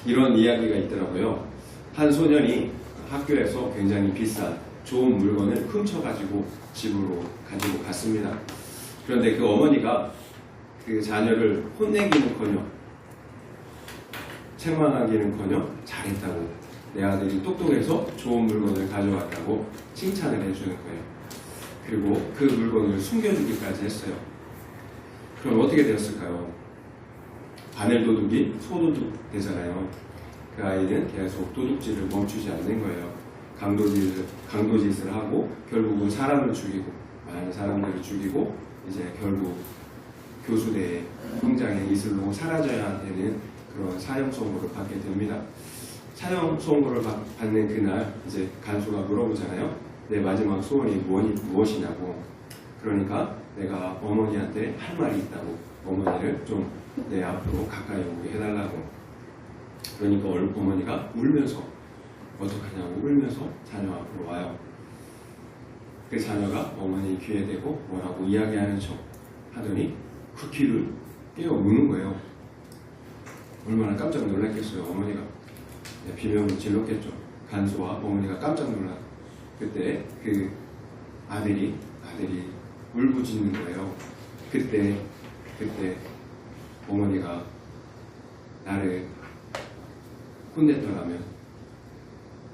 이런 이야기가 있더라고요. 한 소년이 학교에서 굉장히 비싼 좋은 물건을 훔쳐가지고 집으로 가지고 갔습니다. 그런데 그 어머니가 그 자녀를 혼내기는커녕 책망하기는커녕 잘했다고, 내 아들이 똑똑해서 좋은 물건을 가져왔다고 칭찬을 해주는 거예요. 그리고 그 물건을 숨겨주기까지 했어요. 그럼 어떻게 되었을까요? 바늘도둑이 소도둑 되잖아요. 그 아이는 계속 도둑질을 멈추지 않는 거예요. 강도짓을 하고 결국은 사람을 죽이고, 많은 사람들을 죽이고, 이제 결국 교수대의 형장의 이슬로 사라져야 되는 그런 사형 선고를 받게 됩니다. 사형 선고를 받는 그날 이제 간수가 물어보잖아요. 내 마지막 소원이 무엇이냐고. 그러니까 내가 어머니한테 할 말이 있다고, 어머니를 좀 내 앞으로 가까이 오게 해달라고. 그러니까 어머니가 울면서, 어떡하냐고 울면서 자녀 앞으로 와요. 그 자녀가 어머니 귀에 대고 뭐라고 이야기하는 척 하더니 그 귀를 깨어 무는 거예요. 얼마나 깜짝 놀랐겠어요. 어머니가 비명을 질렀겠죠. 간수와 어머니가 깜짝 놀라. 그때 그 아들이 울부짖는 거예요. 그때 어머니가 나를 혼냈더라면,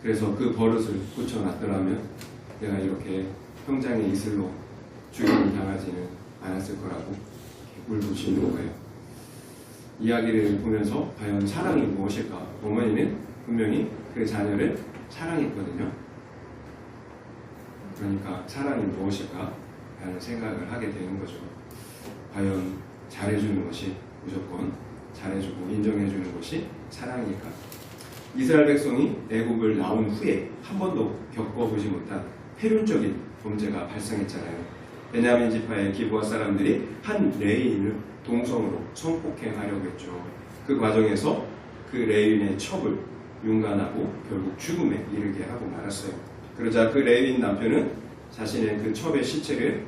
그래서 그 버릇을 고쳐놨더라면 내가 이렇게 형장의 이슬로 죽임을 당하지는 않았을 거라고 울부짖는 거예요. 이야기를 보면서 과연 사랑이 무엇일까? 어머니는 분명히 그 자녀를 사랑했거든요. 그러니까 사랑이 무엇일까? 라는 생각을 하게 되는 거죠. 과연 잘해주는 것이, 무조건 잘해주고 인정해주는 것이 사랑일까? 이스라엘 백성이 애굽을 나온 후에 한 번도 겪어보지 못한 폐륜적인 범죄가 발생했잖아요. 베냐민 지파의 기브아 사람들이 한 레위인을 동성으로 성폭행하려고 했죠. 그 과정에서 그 레위인의 첩을 윤관하고 결국 죽음에 이르게 하고 말았어요. 그러자 그 레위인 남편은 자신의 그 첩의 시체를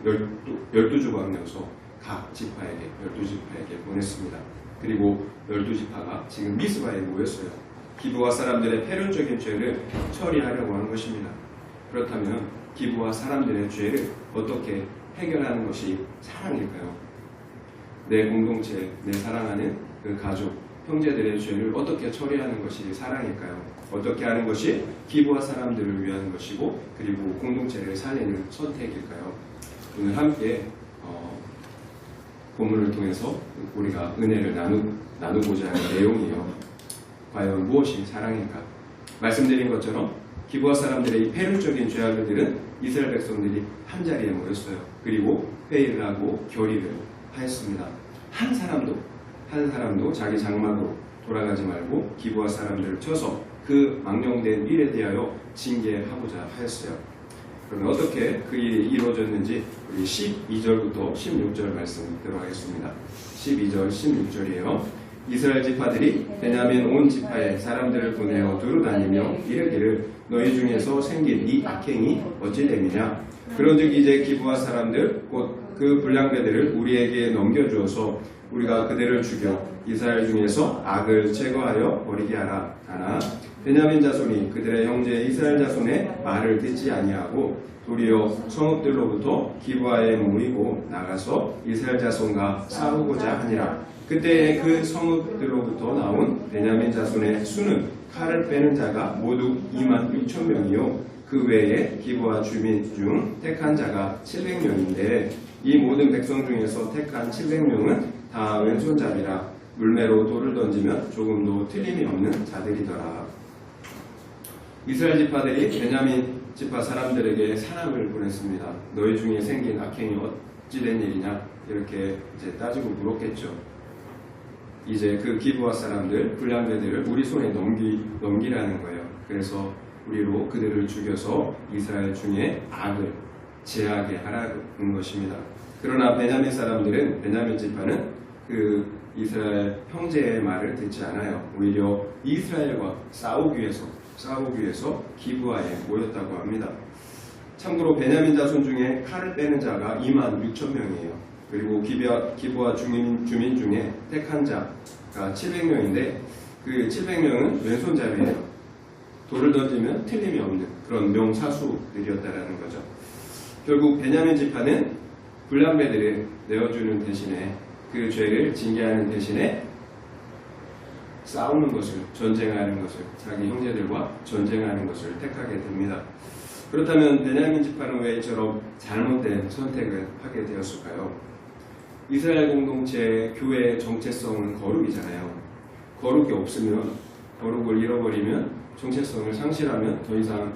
12조각 내어서 각 지파에게, 12지파에게 보냈습니다. 그리고 12지파가 지금 미스바에 모였어요. 기브아 사람들의 폐륜적인 죄를 처리하려고 하는 것입니다. 그렇다면 기브아 사람들의 죄를 어떻게 해결하는 것이 사랑일까요? 내 공동체, 내 사랑하는 그 가족, 형제들의 죄를 어떻게 처리하는 것이 사랑일까요? 어떻게 하는 것이 기브아 사람들을 위한 것이고, 그리고 공동체를 살리는 선택일까요? 오늘 함께 본문을 통해서 우리가 은혜를 나누고자 하는 내용이에요. 과연 무엇이 사랑일까? 말씀드린 것처럼 기브아 사람들의 이 폐륜적인 죄악들은 이스라엘 백성들이 한 자리에 모였어요. 그리고 회의를 하고 결의를 하였습니다. 한 사람도 자기 장막으로 돌아가지 말고 기브아 사람들을 쳐서 그 망령된 일에 대하여 징계하고자 하였어요. 그럼 어떻게 그 일이 이루어졌는지 우리 12절부터 16절 말씀 듣도록 하겠습니다. 12절, 16절이에요. 이스라엘 지파들이 베냐민 온 지파에 사람들을 보내어 두루 다니며 이르기를 너희 중에서 생긴 이 악행이 어찌 됨이냐. 그런즉 이제 기브아 사람들 곧 그 불량배들을 우리에게 넘겨주어서 우리가 그들을 죽여 이스라엘 중에서 악을 제거하여 버리게 하라. 하나 베냐민 자손이 그들의 형제 이스라엘 자손의 말을 듣지 아니하고 도리어 성읍들로부터 기브아에 모이고 나가서 이스라엘 자손과 싸우고자 하니라. 그때 그 성읍들로부터 나온 베냐민 자손의 수는 칼을 빼는 자가 모두 26,000명이요 그 외에 기브아 주민 중 택한 자가 700명인데 이 모든 백성 중에서 택한 700명은 다 왼손잡이라 물매로 돌을 던지면 조금도 틀림이 없는 자들이더라. 이스라엘 지파들이 베냐민 지파 사람들에게 사람을 보냈습니다. 너희 중에 생긴 악행이 어찌 된 일이냐? 이렇게 이제 따지고 물었겠죠. 이제 그 기브아 사람들, 불량배들을 우리 손에 넘기라는 거예요. 그래서 우리로 그들을 죽여서 이스라엘 중에 악을 제하게 하라는 것입니다. 그러나 베냐민 사람들은, 베냐민 지파는 그 이스라엘 형제의 말을 듣지 않아요. 오히려 이스라엘과 싸우기 위해서 기브아에 모였다고 합니다. 참고로 베냐민 자손 중에 칼을 빼는 자가 26,000명이에요. 그리고 기브아 주민 중에 택한 자가 700명인데 그 700명은 왼손잡이에요. 돌을 던지면 틀림이 없는 그런 명사수들이었다라는 거죠. 결국 베냐민 지파는 불량배들을 내어주는 대신에 그 죄를 징계하는 대신에 싸우는 것을, 전쟁하는 것을, 자기 형제들과 전쟁하는 것을 택하게 됩니다. 그렇다면 베냐민 지파는 왜 이처럼 잘못된 선택을 하게 되었을까요? 이스라엘 공동체 교회의 정체성은 거룩이잖아요. 거룩이 없으면, 거룩을 잃어버리면, 정체성을 상실하면 더 이상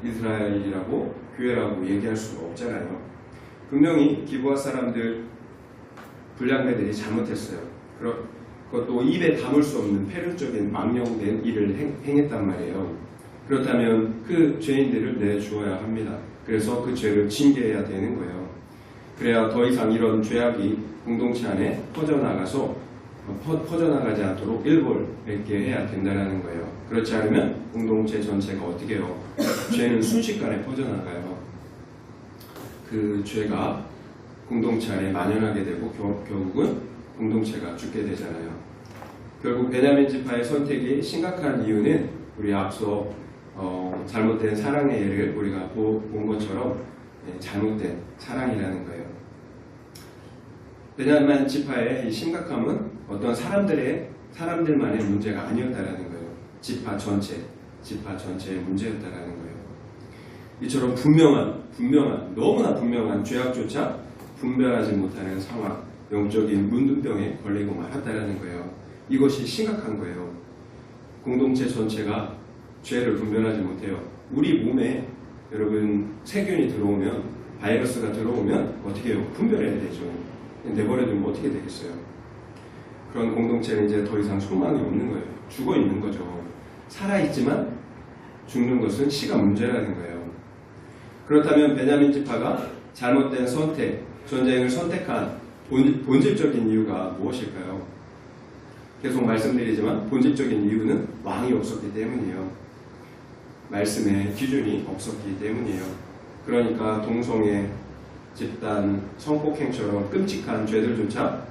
이스라엘이라고 교회라고 얘기할 수가 없잖아요. 분명히 기브아 사람들, 불량배들이 잘못했어요. 그것도 입에 담을 수 없는 폐륜적인 망령된 일을 행했단 말이에요. 그렇다면 그 죄인들을 내주어야 합니다. 그래서 그 죄를 징계해야 되는 거예요. 그래야 더 이상 이런 죄악이 공동체 안에 퍼져나가지 않도록 일벌백계 해야 된다는 거예요. 그렇지 않으면 공동체 전체가 어떻게 해요? 죄는 순식간에 퍼져나가요. 그 죄가 공동체 안에 만연하게 되고 결국은 공동체가 죽게 되잖아요. 결국 베냐민 지파의 선택이 심각한 이유는 우리 앞서 잘못된 사랑의 예를 우리가 본 것처럼 잘못된 사랑이라는 거예요. 베냐민 지파의 이 심각함은 어떤 사람들만의 문제가 아니었다라는 거예요. 지파 전체의 문제였다라는 거예요. 이처럼 너무나 분명한 죄악조차 분별하지 못하는 상황, 영적인 문둥병에 걸리고 말았다라는 거예요. 이것이 심각한 거예요. 공동체 전체가 죄를 분별하지 못해요. 우리 몸에 여러분 세균이 들어오면, 바이러스가 들어오면 어떻게 해요? 분별해야 되죠. 내버려두면 어떻게 되겠어요? 그런 공동체는 이제 더 이상 소망이 없는 거예요. 죽어 있는 거죠. 살아있지만 죽는 것은 시간 문제라는 거예요. 그렇다면 베냐민 지파가 잘못된 선택, 전쟁을 선택한 본질적인 이유가 무엇일까요? 계속 말씀드리지만 본질적인 이유는 왕이 없었기 때문이에요. 말씀의 기준이 없었기 때문이에요. 그러니까 동성애, 집단, 성폭행처럼 끔찍한 죄들조차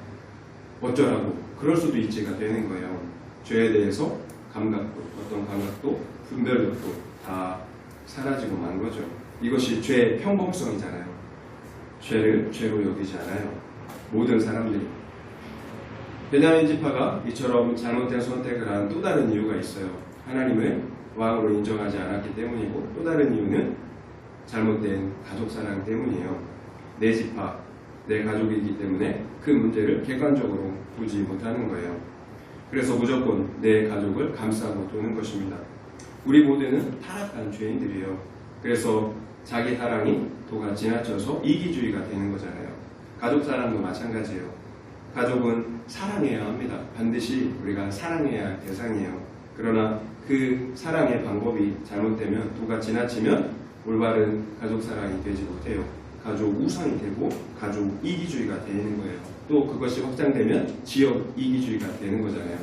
어쩌라고 그럴 수도 있지가 되는 거예요. 죄에 대해서 어떤 감각도 분별력도 다 사라지고 만 거죠. 이것이 죄의 평범성이잖아요. 죄를 죄로 여기지 않아요. 모든 사람들이. 베냐민 지파가 이처럼 잘못된 선택을 한 또 다른 이유가 있어요. 하나님을 왕으로 인정하지 않았기 때문이고, 또 다른 이유는 잘못된 가족 사랑 때문이에요. 내 지파, 내 가족이기 때문에 그 문제를 객관적으로 보지 못하는 거예요. 그래서 무조건 내 가족을 감싸고 도는 것입니다. 우리 모두는 타락한 죄인들이에요. 그래서 자기 사랑이 도가 지나쳐서 이기주의가 되는 거잖아요. 가족 사랑도 마찬가지예요. 가족은 사랑해야 합니다. 반드시 우리가 사랑해야 할 대상이에요. 그러나 그 사랑의 방법이 잘못되면, 도가 지나치면 올바른 가족 사랑이 되지 못해요. 가족 우상이 되고 가족 이기주의가 되는 거예요. 또 그것이 확장되면 지역 이기주의가 되는 거잖아요.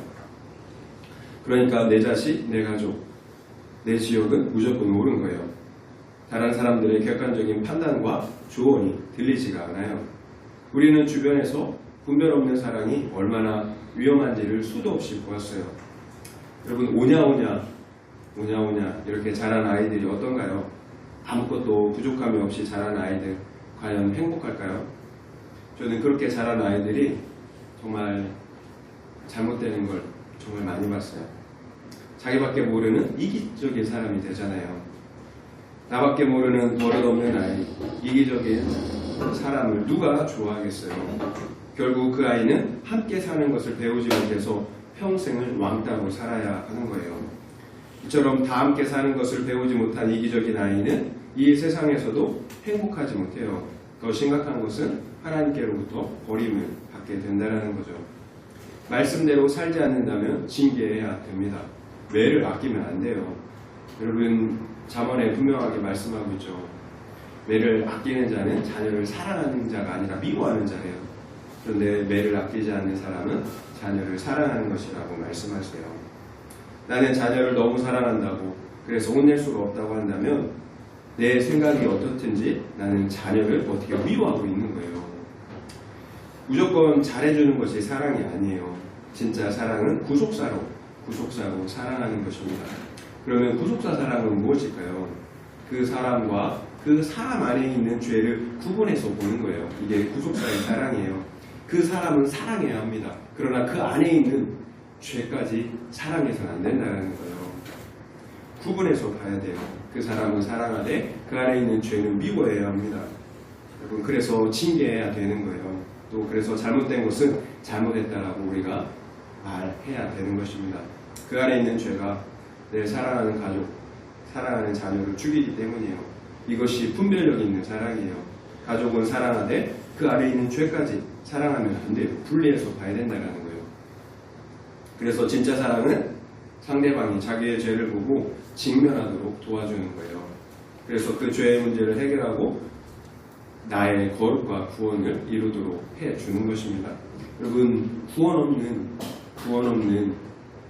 그러니까 내 자식, 내 가족, 내 지역은 무조건 옳은 거예요. 다른 사람들의 객관적인 판단과 조언이 들리지가 않아요. 우리는 주변에서 분별 없는 사랑이 얼마나 위험한지를 수도 없이 보았어요. 여러분, 오냐오냐 이렇게 자란 아이들이 어떤가요? 아무것도 부족함이 없이 자란 아이들 과연 행복할까요? 저는 그렇게 자란 아이들이 정말 잘못되는 걸 정말 많이 봤어요. 자기밖에 모르는 이기적인 사람이 되잖아요. 나밖에 모르는 버릇없는 아이, 이기적인 사람을 누가 좋아하겠어요? 결국 그 아이는 함께 사는 것을 배우지 못해서 평생을 왕따로 살아야 하는 거예요. 이처럼 다 함께 사는 것을 배우지 못한 이기적인 아이는 이 세상에서도 행복하지 못해요. 더 심각한 것은 하나님께로부터 버림을 받게 된다는 거죠. 말씀대로 살지 않는다면 징계해야 됩니다. 매를 아끼면 안 돼요. 여러분, 잠언에 분명하게 말씀하고 있죠. 매를 아끼는 자는 자녀를 사랑하는 자가 아니라 미워하는 자예요. 그런데 매를 아끼지 않는 사람은 자녀를 사랑하는 것이라고 말씀하세요. 나는 자녀를 너무 사랑한다고, 그래서 혼낼 수가 없다고 한다면 내 생각이 어떻든지 나는 자녀를 어떻게 미워하고 있는 거예요. 무조건 잘해주는 것이 사랑이 아니에요. 진짜 사랑은 구속사로 구속사로 사랑하는 것입니다. 그러면 구속사 사랑은 무엇일까요? 그 사람과 그 사람 안에 있는 죄를 구분해서 보는 거예요. 이게 구속사의 사랑이에요. 그 사람은 사랑해야 합니다. 그러나 그 안에 있는 죄까지 사랑해서는 안 된다는 거예요. 구분해서 봐야 돼요. 그 사람은 사랑하되 그 안에 있는 죄는 미워해야 합니다. 여러분, 그래서 징계해야 되는 거예요. 또 그래서 잘못된 것은 잘못했다라고 우리가 말해야 되는 것입니다. 그 안에 있는 죄가 내 사랑하는 가족, 사랑하는 자녀를 죽이기 때문이에요. 이것이 분별력 있는 사랑이에요. 가족은 사랑하되 그 안에 있는 죄까지 사랑하면 안 돼요. 분리해서 봐야 된다는 거예요. 그래서 진짜 사랑은 상대방이 자기의 죄를 보고 직면하도록 도와주는 거예요. 그래서 그 죄의 문제를 해결하고 나의 거룩과 구원을 이루도록 해주는 것입니다. 여러분, 구원 없는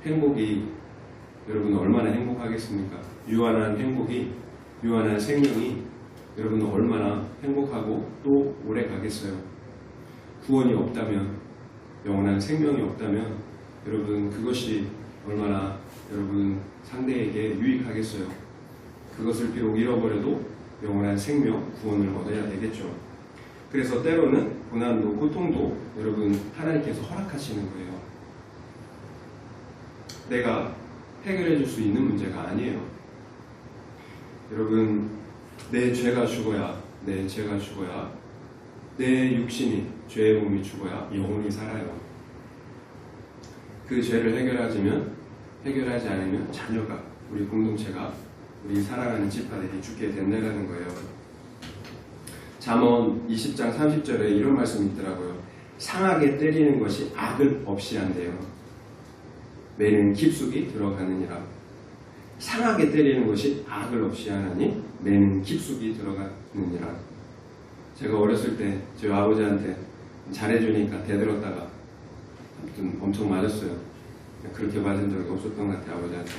행복이 여러분 얼마나 행복하겠습니까? 유한한 행복이, 유한한 생명이 여러분 얼마나 행복하고 또 오래 가겠어요? 구원이 없다면, 영원한 생명이 없다면 여러분 그것이 얼마나 여러분 상대에게 유익하겠어요? 그것을 비록 잃어버려도 영원한 생명, 구원을 얻어야 되겠죠. 그래서 때로는 고난도, 고통도 여러분 하나님께서 허락하시는 거예요. 내가 해결해 줄 수 있는 문제가 아니에요. 여러분, 내 죄가 죽어야, 내 육신이, 죄의 몸이 죽어야 영혼이 살아요. 그 죄를 해결하지 않으면 자녀가, 우리 공동체가, 우리 사랑하는 지파들이 죽게 된다는 거예요. 잠언 20장 30절에 이런 말씀이 있더라고요. 상하게 때리는 것이 악을 없이 한대요. 매는 깊숙이 들어가느니라. 상하게 때리는 것이 악을 없이 하나니 매는 깊숙이 들어가느니라. 제가 어렸을 때 저희 아버지한테 잘해주니까 대들었다가 아무튼 엄청 맞았어요. 그렇게 맞은 적이 없었던 것 같아요, 아버지한테.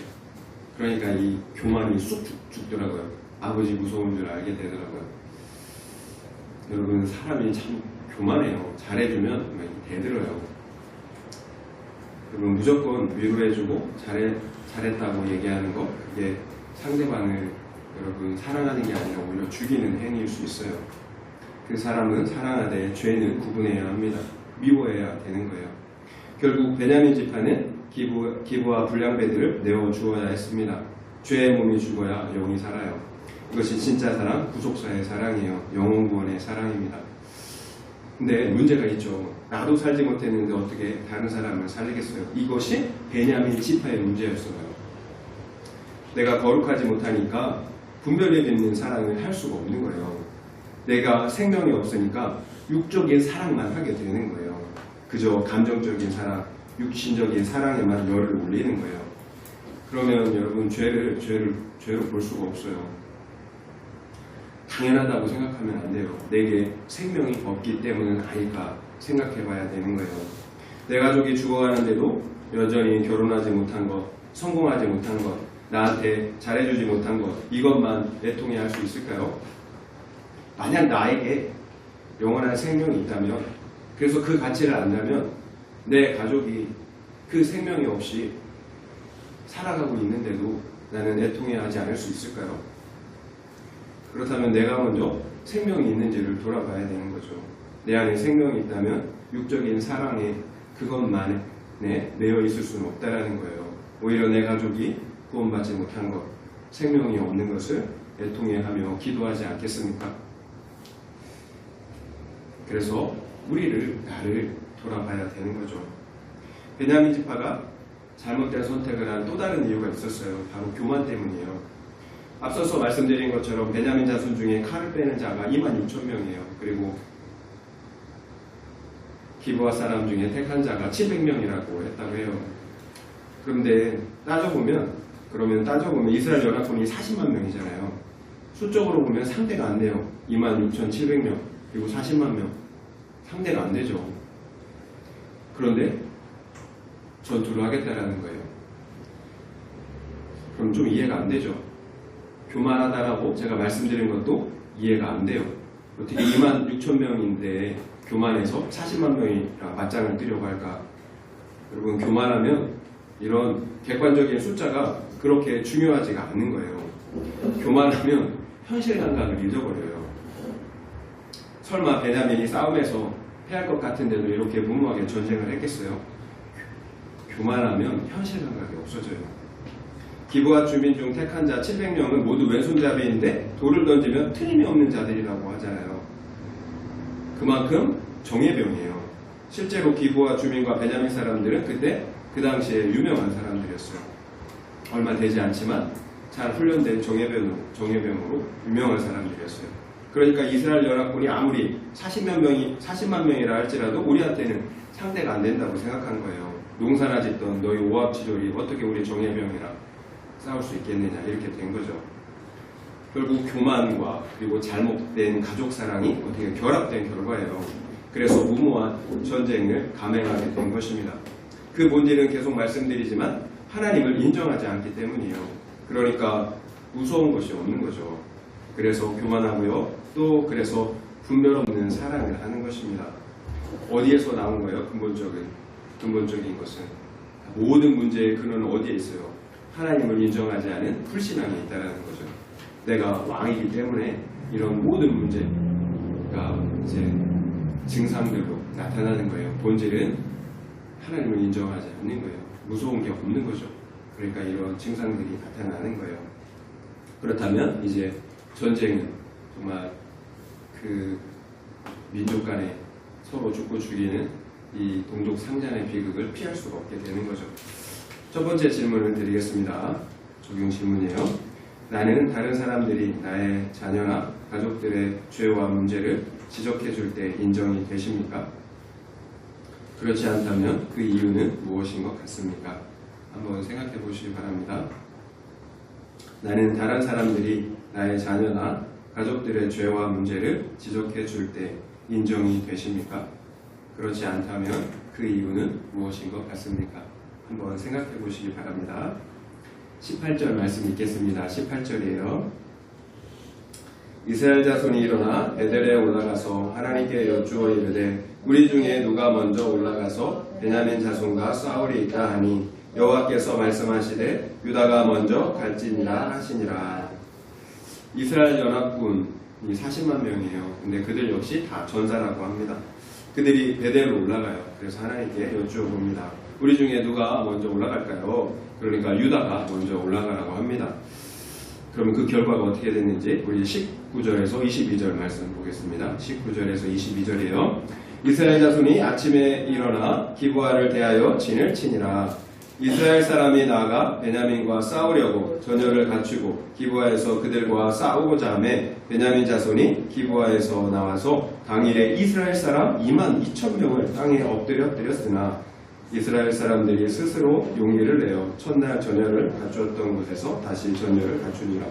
그러니까 이 교만이 쑥 죽더라고요. 아버지 무서운 줄 알게 되더라고요. 여러분, 사람이 참 교만해요. 잘해주면 대들어요. 여러분, 무조건 위로해주고 잘했다고 얘기하는 거, 그게 상대방을 여러분 사랑하는 게 아니라 오히려 죽이는 행위일 수 있어요. 그 사람은 사랑하되 죄는 구분해야 합니다. 미워해야 되는 거예요. 결국 베냐민 지파는 기부와 불량배들을 내어 주어야 했습니다. 죄의 몸이 죽어야 영이 살아요. 이것이 진짜 사랑, 구속사의 사랑이에요. 영혼 구원의 사랑입니다. 근데 문제가 있죠. 나도 살지 못했는데 어떻게 다른 사람을 살리겠어요? 이것이 베냐민 지파의 문제였어요. 내가 거룩하지 못하니까 분별력 있는 사랑을 할 수가 없는 거예요. 내가 생명이 없으니까 육적인 사랑만 하게 되는 거예요. 그저 감정적인 사랑, 육신적인 사랑에만 열을 올리는 거예요. 그러면 여러분 죄를 볼 수가 없어요. 당연하다고 생각하면 안 돼요. 내게 생명이 없기 때문은 아닐까 생각해 봐야 되는 거예요. 내 가족이 죽어가는데도 여전히 결혼하지 못한 것, 성공하지 못한 것, 나한테 잘해주지 못한 것, 이것만 애통해 할 수 있을까요? 만약 나에게 영원한 생명이 있다면, 그래서 그 가치를 안다면 내 가족이 그 생명이 없이 살아가고 있는데도 나는 애통해 하지 않을 수 있을까요? 그렇다면 내가 먼저 생명이 있는지를 돌아봐야 되는 거죠. 내 안에 생명이 있다면 육적인 사랑에 그것만에 매여 있을 수는 없다라는 거예요. 오히려 내 가족이 구원받지 못한 것, 생명이 없는 것을 애통해하며 기도하지 않겠습니까? 그래서 나를 돌아봐야 되는 거죠. 베냐민 지파가 잘못된 선택을 한 또 다른 이유가 있었어요. 바로 교만 때문이에요. 앞서서 말씀드린 것처럼 베냐민 자손 중에 칼을 빼는 자가 26,000명이에요. 그리고 기브아 사람 중에 택한 자가 700명이라고 했다고 해요. 그런데 따져보면 이스라엘 연합군이 40만 명이잖아요. 수적으로 보면 상대가 안 돼요. 26,700명 그리고 40만 명 상대가 안 되죠. 그런데 전투를 하겠다라는 거예요. 그럼 좀 이해가 안 되죠. 교만하다라고 제가 말씀드린 것도 이해가 안 돼요. 어떻게 26,000명인데 교만해서 40만 명이랑 맞짱을 뜨려고 할까? 여러분, 교만하면 이런 객관적인 숫자가 그렇게 중요하지가 않는 거예요. 교만하면 현실 감각을 잊어버려요. 설마 베냐민이 싸움에서 패할 것 같은데도 이렇게 무모하게 전쟁을 했겠어요? 교만하면 현실 감각이 없어져요. 기브아 주민 중 택한 자 700명은 모두 왼손잡이인데 돌을 던지면 틀림이 없는 자들이라고 하잖아요. 그만큼 정예병이에요. 실제로 기브아 주민과 베냐민 사람들은 그때 그 당시에 유명한 사람들이었어요. 얼마 되지 않지만 잘 훈련된 정예병으로 유명한 사람들이었어요. 그러니까 이스라엘 연합군이 아무리 40만 명이라 할지라도 우리한테는 상대가 안 된다고 생각한 거예요. 농사나 짓던 너희 오합지졸이 어떻게 우리 정예병이랑 싸울 수 있겠느냐 이렇게 된 거죠. 결국 교만과 그리고 잘못된 가족사랑이 어떻게 결합된 결과예요. 그래서 무모한 전쟁을 감행하게 된 것입니다. 그 본질은 계속 말씀드리지만 하나님을 인정하지 않기 때문이에요. 그러니까 무서운 것이 없는 거죠. 그래서 교만하고요. 또 그래서 분별 없는 사랑을 하는 것입니다. 어디에서 나온 거예요? 근본적인 것은 모든 문제의 근원은 어디에 있어요? 하나님을 인정하지 않은 불신앙이 있다는 거죠. 내가 왕이기 때문에 이런 모든 문제가 이제 증상들로 나타나는 거예요. 본질은 하나님을 인정하지 않는 거예요. 무서운 게 없는 거죠. 그러니까 이런 증상들이 나타나는 거예요. 그렇다면 이제 전쟁은 정말 그 민족 간에 서로 죽고 죽이는 이 동족 상잔의 비극을 피할 수가 없게 되는 거죠. 첫 번째 질문을 드리겠습니다. 적용 질문이에요. 나는 다른 사람들이 나의 자녀나 가족들의 죄와 문제를 지적해 줄 때 인정이 되십니까? 그렇지 않다면 그 이유는 무엇인 것 같습니까? 한번 생각해 보시기 바랍니다. 나는 다른 사람들이 나의 자녀나 가족들의 죄와 문제를 지적해 줄 때 인정이 되십니까? 그렇지 않다면 그 이유는 무엇인 것 같습니까? 한번 생각해 보시기 바랍니다. 18절 말씀 읽겠습니다. 18절이에요. 이스라엘 자손이 일어나 베델에 올라가서 하나님께 여쭈어 이르되 우리 중에 누가 먼저 올라가서 베냐민 자손과 싸우리이까 하니 여호와께서 말씀하시되 유다가 먼저 갈지니라 하시니라. 이스라엘 연합군이 40만 명이에요. 근데 그들 역시 다 전사라고 합니다. 그들이 베델로 올라가요. 그래서 하나님께 여쭈어 봅니다. 우리 중에 누가 먼저 올라갈까요? 그러니까 유다가 먼저 올라가라고 합니다. 그러면 그 결과가 어떻게 됐는지 우리 19절에서 22절 말씀 보겠습니다. 19절에서 22절이에요. 이스라엘 자손이 아침에 일어나 기브아를 대하여 진을 치니라. 이스라엘 사람이 나아가 베냐민과 싸우려고 전열을 갖추고 기브아에서 그들과 싸우고자 하매 베냐민 자손이 기브아에서 나와서 당일에 이스라엘 사람 22,000명을 땅에 엎드렸으나 이스라엘 사람들이 스스로 용기를 내어 첫날 전열을 갖추었던 곳에서 다시 전열을 갖추니라.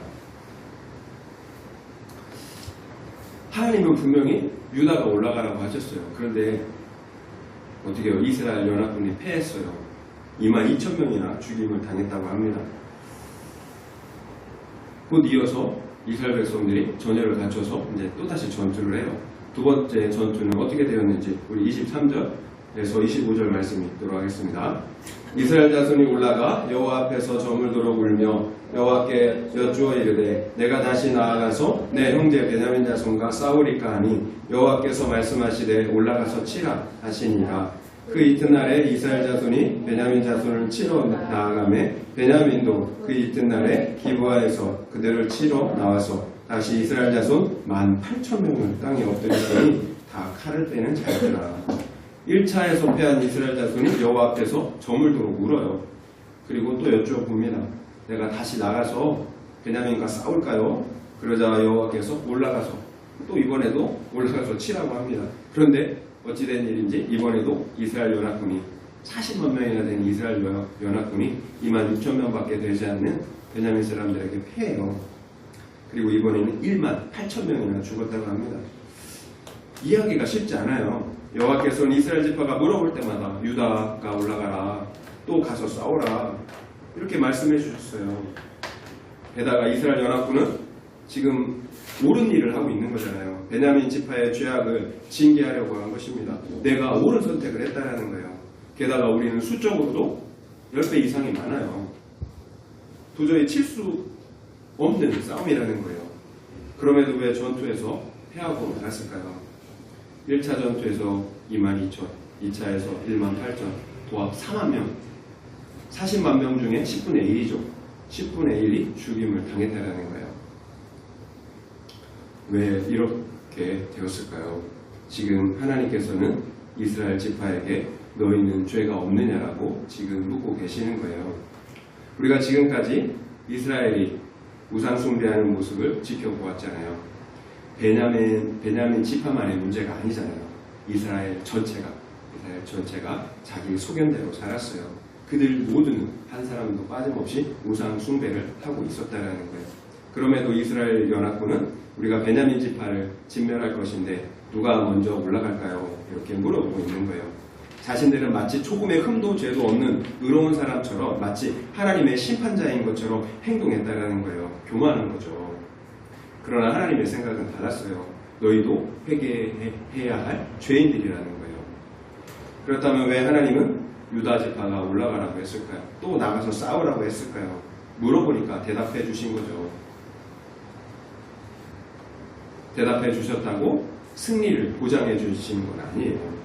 하나님은 분명히 유다가 올라가라고 하셨어요. 그런데 어떻게 해요? 이스라엘 연합군이 패했어요. 22,000명이나 죽임을 당했다고 합니다. 곧 이어서 이스라엘 백성들이 전열을 갖춰서 이제 또다시 전투를 해요. 두 번째 전투는 어떻게 되었는지 우리 23절에서 25절 말씀 읽도록 하겠습니다. 이스라엘 자손이 올라가 여호와 앞에서 저물도록 울며 여호와께 여쭈어 이르되 내가 다시 나아가서 내 형제 베냐민 자손과 싸우리까 하니 여호와께서 말씀하시되 올라가서 치라 하시니라. 그 이튿날에 이스라엘 자손이 베냐민 자손을 치러 나아가매 베냐민도 그 이튿날에 기브아에서 그들을 치러 나와서 다시 이스라엘 자손 18,000명을 땅에 엎드렸더니 다 칼을 빼는 자들아. 1차에서 패한 이스라엘 자손이 여호와 앞에서 저물도록 울어요. 그리고 또 여쭈어 봅니다. 내가 다시 나가서 베냐민과 싸울까요? 그러자 여호와께서 올라가서 또 이번에도 올라가서 치라고 합니다. 그런데 어찌된 일인지 이번에도 이스라엘 연합군이 40만 명이나 된 이스라엘 연합군이 26,000명밖에 되지 않는 베냐민 사람들에게 패해요. 그리고 이번에는 18,000명이나 죽었다고 합니다. 이해하기가 쉽지 않아요. 여호와께서는 이스라엘 지파가 물어볼 때마다 유다가 올라가라, 또 가서 싸우라 이렇게 말씀해 주셨어요. 게다가 이스라엘 연합군은 지금 옳은 일을 하고 있는 거잖아요. 베냐민 지파의 죄악을 징계하려고 한 것입니다. 내가 옳은 선택을 했다라는 거예요. 게다가 우리는 수적으로도 10배 이상이 많아요. 도저히 칠 수 없는 싸움이라는 거예요. 그럼에도 왜 전투에서 패하고 말았을까요? 1차 전투에서 22,000, 2차에서 18,000, 도합 4만 명, 40만 명 중에 10분의 1이죠. 10분의 1이 죽임을 당했다는 거예요. 왜 이렇게 되었을까요? 지금 하나님께서는 이스라엘 지파에게 너희는 죄가 없느냐라고 지금 묻고 계시는 거예요. 우리가 지금까지 이스라엘이 우상 숭배하는 모습을 지켜보았잖아요. 베냐민 지파만의 문제가 아니잖아요. 이스라엘 전체가 자기 소견대로 살았어요. 그들 모두는 한 사람도 빠짐없이 우상 숭배를 하고 있었다는 거예요. 그럼에도 이스라엘 연합군은 우리가 베냐민 지파를 진멸할 것인데 누가 먼저 올라갈까요? 이렇게 물어보고 있는 거예요. 자신들은 마치 조금의 흠도 죄도 없는 의로운 사람처럼 마치 하나님의 심판자인 것처럼 행동했다라는 거예요. 교만한 거죠. 그러나 하나님의 생각은 달랐어요. 너희도 회개해야 할 죄인들이라는 거예요. 그렇다면 왜 하나님은 유다 지파가 올라가라고 했을까요? 또 나가서 싸우라고 했을까요? 물어보니까 대답해 주신 거죠. 대답해 주셨다고 승리를 보장해 주시는 건 아니에요.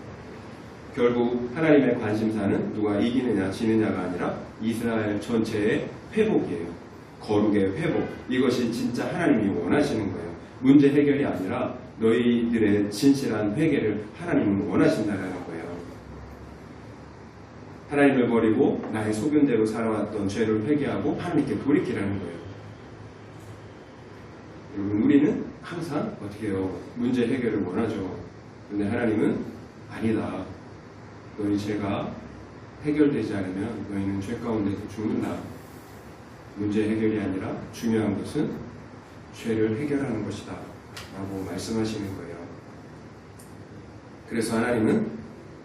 결국 하나님의 관심사는 누가 이기느냐 지느냐가 아니라 이스라엘 전체의 회복이에요. 거룩의 회복. 이것이 진짜 하나님이 원하시는 거예요. 문제 해결이 아니라 너희들의 진실한 회개를 하나님은 원하신다는 거예요. 하나님을 버리고 나의 소견대로 살아왔던 죄를 회개하고 하나님께 돌이키라는 거예요. 여러분, 우리는 항상 어떻게 해요? 문제 해결을 원하죠. 그런데 하나님은 아니다. 너희 죄가 해결되지 않으면 너희는 죄 가운데 죽는다. 문제 해결이 아니라 중요한 것은 죄를 해결하는 것이다 라고 말씀하시는 거예요. 그래서 하나님은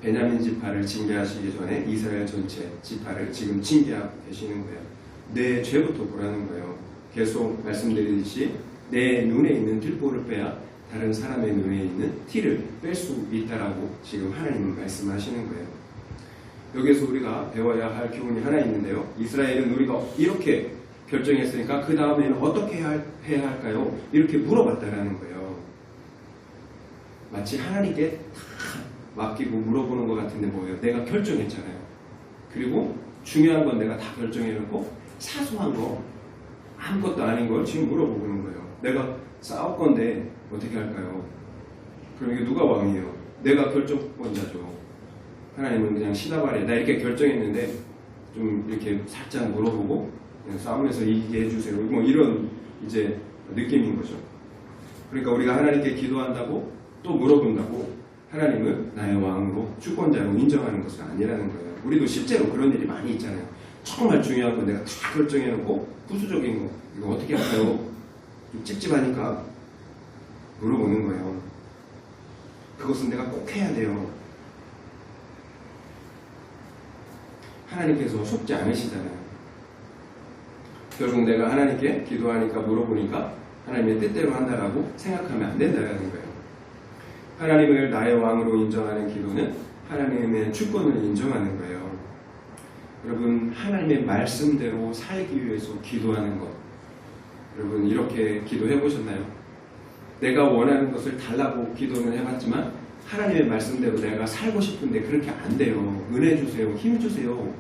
베냐민 지파를 징계하시기 전에 이스라엘 전체 지파를 지금 징계하고 계시는 거예요. 내 죄부터 보라는 거예요. 계속 말씀드리듯이 내 눈에 있는 들보를 빼야 다른 사람의 눈에 있는 티를 뺄 수 있다라고 지금 하나님은 말씀하시는 거예요. 여기서 우리가 배워야 할 교훈이 하나 있는데요. 이스라엘은 우리가 이렇게 결정했으니까 그 다음에는 어떻게 해야 할까요? 이렇게 물어봤다라는 거예요. 마치 하나님께 다 맡기고 물어보는 것 같은데 뭐예요? 내가 결정했잖아요. 그리고 중요한 건 내가 다 결정해놓고 사소한 거 아무것도 아닌 걸 지금 물어보는 거예요. 내가 싸울 건데 어떻게 할까요? 그럼 이게 누가 왕이에요? 내가 결정권자죠. 하나님은 그냥 시다발에 나 이렇게 결정했는데 좀 이렇게 살짝 물어보고 그냥 싸움에서 이기게 해주세요. 뭐 이런 이제 느낌인 거죠. 그러니까 우리가 하나님께 기도한다고 또 물어본다고 하나님은 나의 왕으로 주권자로 인정하는 것은 아니라는 거예요. 우리도 실제로 그런 일이 많이 있잖아요. 정말 중요한 건 내가 다 결정해놓고 부수적인 거 이거 어떻게 할까요? 좀 찝찝하니까 물어보는 거예요. 그것은 내가 꼭 해야 돼요. 하나님께서 속지 않으시잖아요. 결국 내가 하나님께 기도하니까 물어보니까 하나님의 뜻대로 한다라고 생각하면 안 된다는 거예요. 하나님을 나의 왕으로 인정하는 기도는 하나님의 주권을 인정하는 거예요. 여러분, 하나님의 말씀대로 살기 위해서 기도하는 것, 여러분 이렇게 기도해 보셨나요? 내가 원하는 것을 달라고 기도는 해봤지만 하나님의 말씀대로 내가 살고 싶은데 그렇게 안 돼요. 은혜 주세요. 힘 주세요.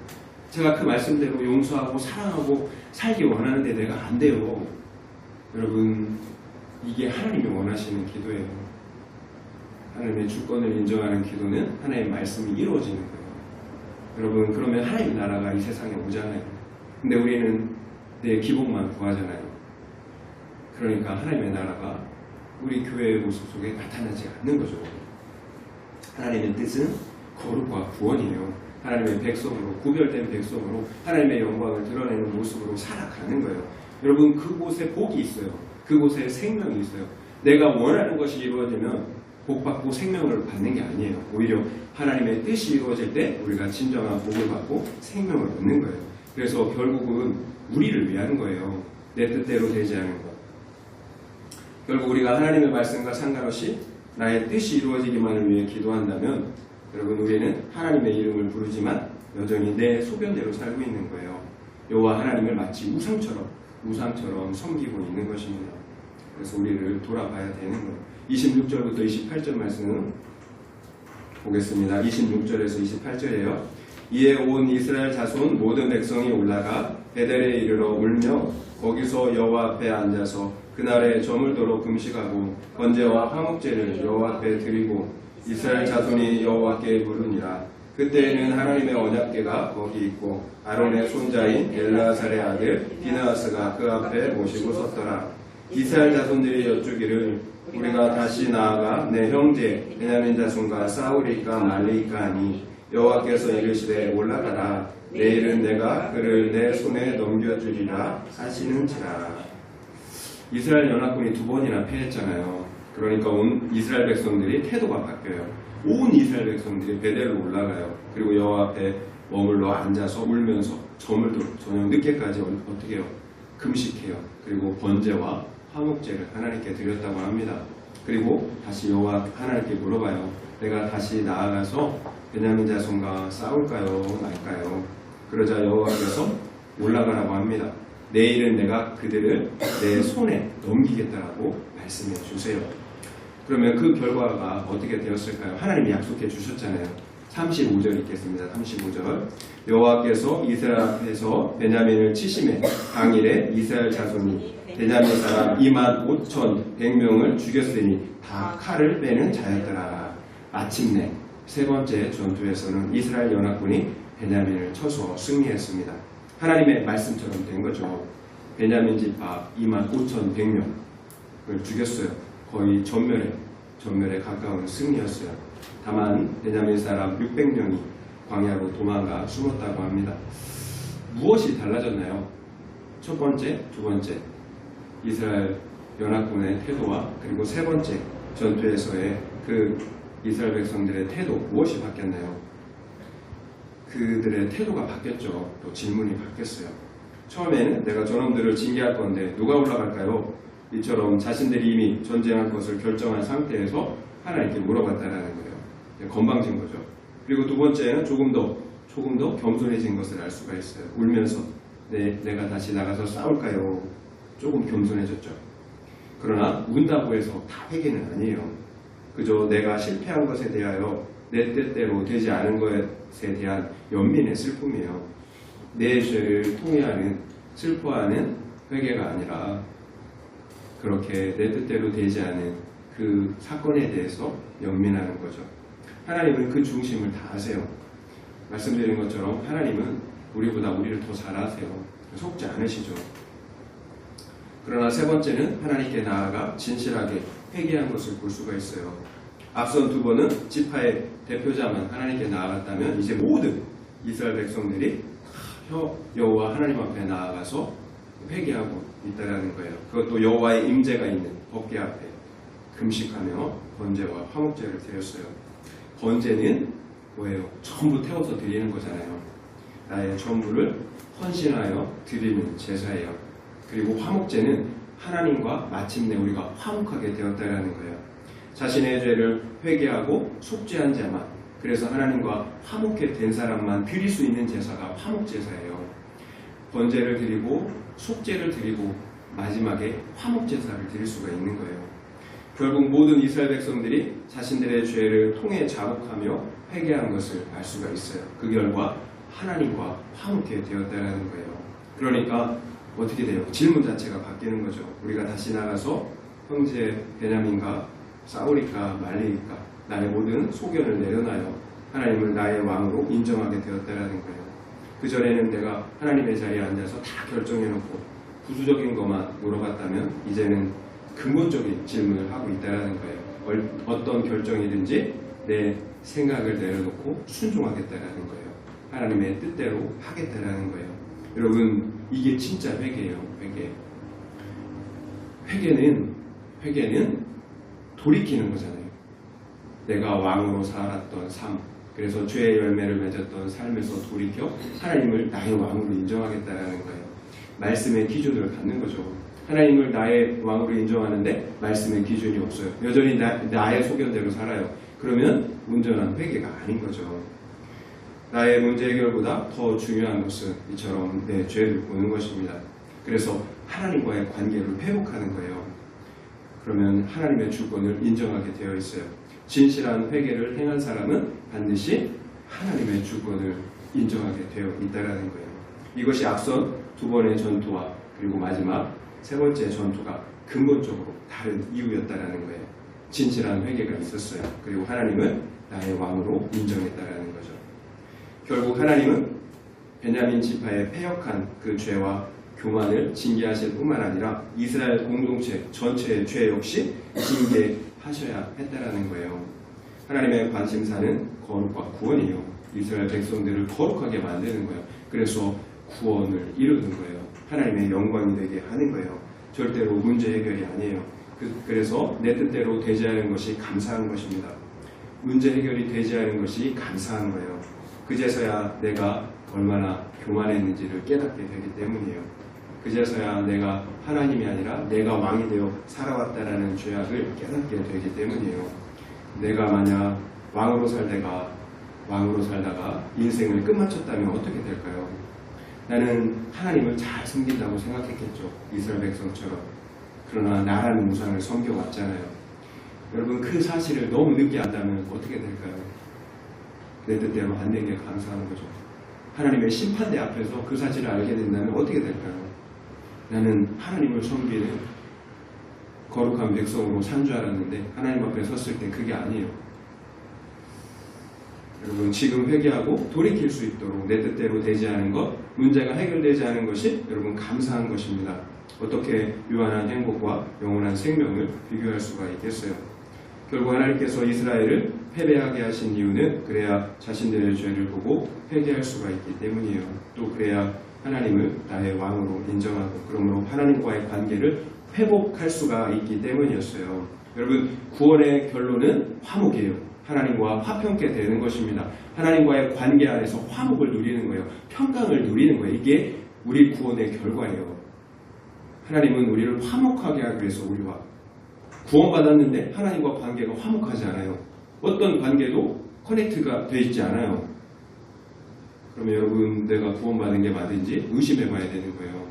제가 그 말씀대로 용서하고 사랑하고 살기 원하는데 내가 안 돼요. 여러분, 이게 하나님이 원하시는 기도예요. 하나님의 주권을 인정하는 기도는 하나님의 말씀이 이루어지는 거예요. 여러분, 그러면 하나님의 나라가 이 세상에 오잖아요. 근데 우리는 내 기복만 구하잖아요. 그러니까 하나님의 나라가 우리 교회의 모습 속에 나타나지 않는 거죠. 하나님의 뜻은 거룩과 구원이에요. 하나님의 백성으로, 구별된 백성으로 하나님의 영광을 드러내는 모습으로 살아가는 거예요. 여러분, 그곳에 복이 있어요. 그곳에 생명이 있어요. 내가 원하는 것이 이루어지면 복받고 생명을 받는 게 아니에요. 오히려 하나님의 뜻이 이루어질 때 우리가 진정한 복을 받고 생명을 얻는 거예요. 그래서 결국은 우리를 위한 거예요. 내 뜻대로 되지 않은 것. 결국 우리가 하나님의 말씀과 상관없이 나의 뜻이 이루어지기만을 위해 기도한다면 여러분, 우리는 하나님의 이름을 부르지만 여전히 내 소견대로 살고 있는 거예요. 여호와 하나님을 마치 우상처럼 섬기고 있는 것입니다. 그래서 우리를 돌아봐야 되는 거예요. 26절부터 28절 말씀 보겠습니다. 26절에서 28절이에요. 이에 온 이스라엘 자손 모든 백성이 올라가 베델에 이르러 울며 거기서 여호와 앞에 앉아서 그날에 저물도록 금식하고 번제와 화목제를 여호와 앞에 드리고 이스라엘 자손이 여호와께 부르니라. 그때에는 하나님의 언약궤가 거기 있고 아론의 손자인 엘라살의 아들 비느하스가 그 앞에 모시고 섰더라. 이스라엘 자손들이 여쭈기를 우리가 다시 나아가 내 형제 베냐민 자손과 싸우리까 말리까 하니 여호와께서 이르시되 올라가라. 내일은 내가 그를 내 손에 넘겨주리라 하시는지라. 이스라엘 연합군이 2번이나 패했잖아요. 그러니까 온 이스라엘 백성들이 태도가 바뀌어요. 온 이스라엘 백성들이 베델로 올라가요. 그리고 여호와 앞에 머물러 앉아서 울면서 저물도록 저녁 늦게까지 어떻게 해요? 금식해요. 그리고 번제와 화목제를 하나님께 드렸다고 합니다. 그리고 다시 여호와 하나님께 물어봐요. 내가 다시 나아가서 베냐민 자손과 싸울까요? 말까요? 그러자 여호와께서 올라가라고 합니다. 내일은 내가 그들을 내 손에 넘기겠다라고 말씀해 주세요. 그러면 그 결과가 어떻게 되었을까요? 하나님이 약속해 주셨잖아요. 35절 읽겠습니다. 35절 여호와께서 이스라엘 앞에서 베냐민을 치심해 당일에 이스라엘 자손이 베냐민 사람 25,100명을 죽였으니 다 칼을 빼는 자였더라. 마침내 세 번째 전투에서는 이스라엘 연합군이 베냐민을 쳐서 승리했습니다. 하나님의 말씀처럼 된 거죠. 베냐민 지파 25,100명을 죽였어요. 거의 전멸에 가까운 승리였어요. 다만 베냐민 사람 600명이 광야로 도망가 숨었다고 합니다. 무엇이 달라졌나요? 첫 번째, 두 번째 이스라엘 연합군의 태도와 그리고 세 번째 전투에서의 그 이스라엘 백성들의 태도 무엇이 바뀌었나요? 그들의 태도가 바뀌었죠. 또 질문이 바뀌었어요. 처음에는 내가 저놈들을 징계할 건데 누가 올라갈까요? 이처럼 자신들이 이미 전쟁할 것을 결정한 상태에서 하나님께 물어봤다는 거예요. 건방진 거죠. 그리고 두 번째는 조금 더 겸손해진 것을 알 수가 있어요. 울면서 내가 다시 나가서 싸울까요? 조금 겸손해졌죠. 그러나 운다고 해서 다 회개는 아니에요. 그저 내가 실패한 것에 대하여 내 뜻대로 되지 않은 것에 대한 연민의 슬픔이에요. 내 죄를 통회하는 슬퍼하는 회개가 아니라 그렇게 내 뜻대로 되지 않은 그 사건에 대해서 연민하는 거죠. 하나님은 그 중심을 다 아세요. 말씀드린 것처럼 하나님은 우리보다 우리를 더 잘 아세요. 속지 않으시죠. 그러나 세 번째는 하나님께 나아가 진실하게 회개한 것을 볼 수가 있어요. 앞선 두 번은 지파의 대표자만 하나님께 나아갔다면 이제 모든 이스라엘 백성들이 여호와 하나님 앞에 나아가서 회개하고 있다라는 거예요. 그것도 여호와의 임재가 있는 법궤 앞에 금식하며 번제와 화목제를 드렸어요. 번제는 뭐예요? 전부 태워서 드리는 거잖아요. 나의 전부를 헌신하여 드리는 제사예요. 그리고 화목제는 하나님과 마침내 우리가 화목하게 되었다라는 거예요. 자신의 죄를 회개하고 속죄한 자만, 그래서 하나님과 화목해 된 사람만 드릴 수 있는 제사가 화목제사예요. 번제를 드리고 속죄를 드리고 마지막에 화목제사를 드릴 수가 있는 거예요. 결국 모든 이스라엘 백성들이 자신들의 죄를 통해 자복하며 회개한 것을 알 수가 있어요. 그 결과 하나님과 화목해 되었다는 거예요. 그러니까 어떻게 돼요? 질문 자체가 바뀌는 거죠. 우리가 다시 나가서 형제 베냐민과 싸우리까 말리까 나의 모든 소견을 내려놔요. 하나님을 나의 왕으로 인정하게 되었다는 거예요. 그전에는 내가 하나님의 자리에 앉아서 다 결정해놓고 부수적인 것만 물어봤다면 이제는 근본적인 질문을 하고 있다는 거예요. 어떤 결정이든지 내 생각을 내려놓고 순종하겠다는 거예요. 하나님의 뜻대로 하겠다는 거예요. 여러분, 이게 진짜 회개예요. 회개는 돌이키는 거잖아요. 내가 왕으로 살았던 삶, 그래서 죄의 열매를 맺었던 삶에서 돌이켜 하나님을 나의 왕으로 인정하겠다는 거예요. 말씀의 기준을 갖는 거죠. 하나님을 나의 왕으로 인정하는데 말씀의 기준이 없어요. 여전히 나의 소견대로 살아요. 그러면 온전한 회개가 아닌 거죠. 나의 문제 해결보다 더 중요한 것은 이처럼 내 죄를 보는 것입니다. 그래서 하나님과의 관계를 회복하는 거예요. 그러면 하나님의 주권을 인정하게 되어 있어요. 진실한 회개를 행한 사람은 반드시 하나님의 주권을 인정하게 되어 있다라는 거예요. 이것이 앞선 두 번의 전투와 그리고 마지막 세 번째 전투가 근본적으로 다른 이유였다라는 거예요. 진실한 회개가 있었어요. 그리고 하나님은 나의 왕으로 인정했다라는 거죠. 결국 하나님은 베냐민 지파의 패역한 그 죄와 교만을 징계하실 뿐만 아니라 이스라엘 공동체 전체의 죄 역시 징계하셔야 했다라는 거예요. 하나님의 관심사는 거룩과 구원이에요. 이스라엘 백성들을 거룩하게 만드는 거예요. 그래서 구원을 이루는 거예요. 하나님의 영광이 되게 하는 거예요. 절대로 문제 해결이 아니에요. 그래서 내 뜻대로 되지 않은 것이 감사한 것입니다. 문제 해결이 되지 않은 것이 감사한 거예요. 그제서야 내가 얼마나 교만했는지를 깨닫게 되기 때문이에요. 그제서야 내가 하나님이 아니라 내가 왕이 되어 살아왔다라는 죄악을 깨닫게 되기 때문이에요. 내가 만약 왕으로 살다가 인생을 끝마쳤다면 어떻게 될까요? 나는 하나님을 잘 섬긴다고 생각했겠죠. 이스라엘 백성처럼. 그러나 나라는 우상을 섬겨왔잖아요. 여러분 그 사실을 너무 늦게 안다면 어떻게 될까요? 내 뜻대로 안 된 게 감사한 거죠. 하나님의 심판대 앞에서 그 사실을 알게 된다면 어떻게 될까요? 나는 하나님을 섬기는 거룩한 백성으로 산 줄 알았는데 하나님 앞에 섰을 때 그게 아니에요. 여러분 지금 회개하고 돌이킬 수 있도록 내 뜻대로 되지 않은 것, 문제가 해결되지 않은 것이 여러분 감사한 것입니다. 어떻게 유한한 행복과 영원한 생명을 비교할 수가 있겠어요? 결국 하나님께서 이스라엘을 패배하게 하신 이유는 그래야 자신들의 죄를 보고 회개할 수가 있기 때문이에요. 또 그래야 하나님을 나의 왕으로 인정하고 그러므로 하나님과의 관계를 회복할 수가 있기 때문이었어요. 여러분 구원의 결론은 화목이에요. 하나님과 화평케 되는 것입니다. 하나님과의 관계 안에서 화목을 누리는 거예요. 평강을 누리는 거예요. 이게 우리 구원의 결과예요. 하나님은 우리를 화목하게 하기 위해서 우리와 구원받았는데 하나님과 관계가 화목하지 않아요. 어떤 관계도 커넥트가 되어 있지 않아요. 그러면 여러분 내가 구원받은 게 맞은지 의심해 봐야 되는 거예요.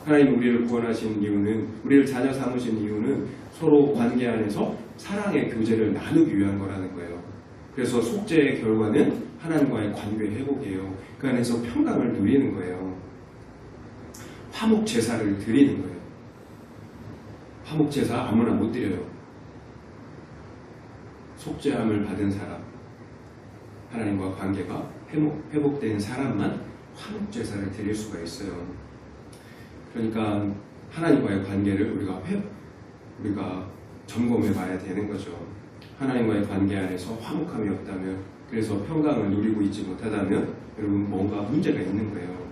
하나님 우리를 구원하신 이유는, 우리를 자녀 삼으신 이유는 서로 관계 안에서 사랑의 교제를 나누기 위한 거라는 거예요. 그래서 속죄의 결과는 하나님과의 관계 회복이에요. 그 안에서 평강을 누리는 거예요. 화목 제사를 드리는 거예요. 화목 제사 아무나 못 드려요. 속죄함을 받은 사람, 하나님과 관계가 회복된 사람만 화목 제사를 드릴 수가 있어요. 그러니까 하나님과의 관계를 우리가 점검해 봐야 되는 거죠. 하나님과의 관계 안에서 화목함이 없다면, 그래서 평강을 누리고 있지 못하다면 여러분 뭔가 문제가 있는 거예요.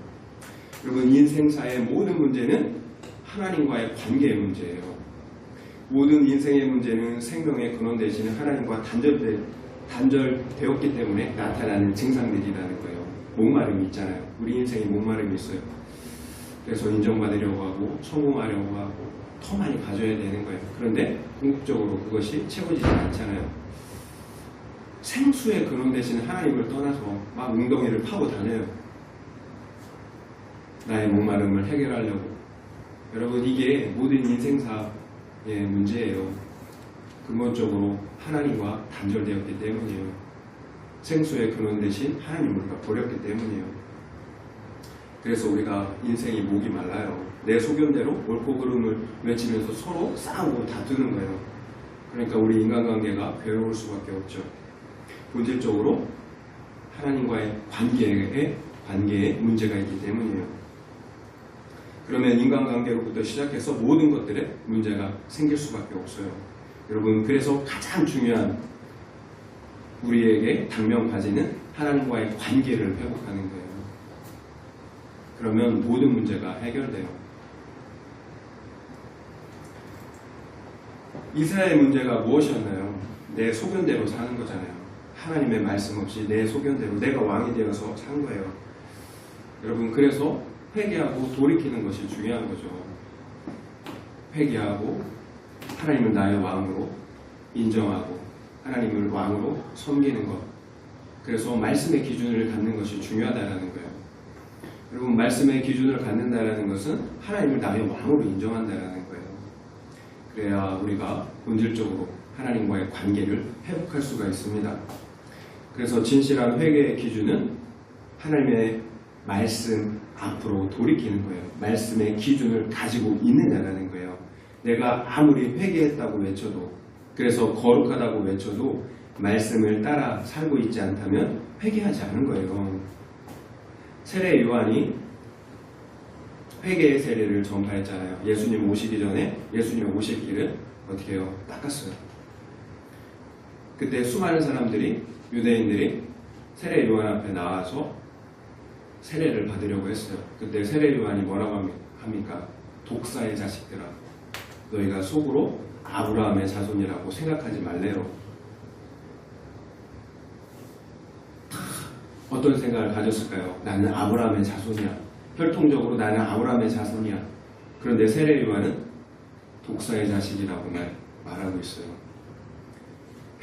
여러분 인생사의 모든 문제는 하나님과의 관계의 문제예요. 모든 인생의 문제는 생명의 근원 되시는 하나님과 단절되었기 때문에 나타나는 증상들이라는 거예요. 목마름이 있잖아요. 우리 인생에 목마름이 있어요. 그래서 인정받으려고 하고 성공하려고 하고 더 많이 가져야 되는 거예요. 그런데 궁극적으로 그것이 채워지지 않잖아요. 생수의 근원 되시는 하나님을 떠나서 막 웅덩이를 파고 다녀요. 나의 목마름을 해결하려고. 여러분 이게 모든 인생사의 문제예요. 근본적으로 하나님과 단절되었기 때문이에요. 생수의 근원 되신 하나님을 우리가 버렸기 때문이에요. 그래서 우리가 인생이 목이 말라요. 내 소견대로 옳고 그름을 외치면서 서로 싸우고 다투는 거예요. 그러니까 우리 인간관계가 괴로울 수밖에 없죠. 본질적으로 하나님과의 관계에 문제가 있기 때문이에요. 그러면 인간관계로부터 시작해서 모든 것들에 문제가 생길 수밖에 없어요. 여러분 그래서 가장 중요한 우리에게 당면과제는 하나님과의 관계를 회복하는 거예요. 그러면 모든 문제가 해결돼요. 이스라엘의 문제가 무엇이었나요? 내 소견대로 사는 거잖아요. 하나님의 말씀 없이 내 소견대로 내가 왕이 되어서 산 거예요. 여러분 그래서 회개하고 돌이키는 것이 중요한 거죠. 회개하고 하나님을 나의 왕으로 인정하고 하나님을 왕으로 섬기는 것. 그래서 말씀의 기준을 갖는 것이 중요하다라는 거예요. 여러분, 말씀의 기준을 갖는다라는 것은 하나님을 나의 왕으로 인정한다라는 거예요. 그래야 우리가 본질적으로 하나님과의 관계를 회복할 수가 있습니다. 그래서 진실한 회개의 기준은 하나님의 말씀 앞으로 돌이키는 거예요. 말씀의 기준을 가지고 있느냐라는 거예요. 내가 아무리 회개했다고 외쳐도, 그래서 거룩하다고 외쳐도 말씀을 따라 살고 있지 않다면 회개하지 않은 거예요. 세례 요한이 회개의 세례를 전파했잖아요. 예수님 오시기 전에 예수님 오실 길을 어떻게 해요? 닦았어요. 그때 수많은 사람들이, 유대인들이 세례 요한 앞에 나와서 세례를 받으려고 했어요. 그때 세례 요한이 뭐라고 합니까? 독사의 자식들아, 너희가 속으로 아브라함의 자손이라고 생각하지 말래요. 어떤 생각을 가졌을까요? 나는 아브라함의 자손이야. 혈통적으로 나는 아브라함의 자손이야. 그런데 세례 요한은 독사의 자식이라고 말하고 있어요.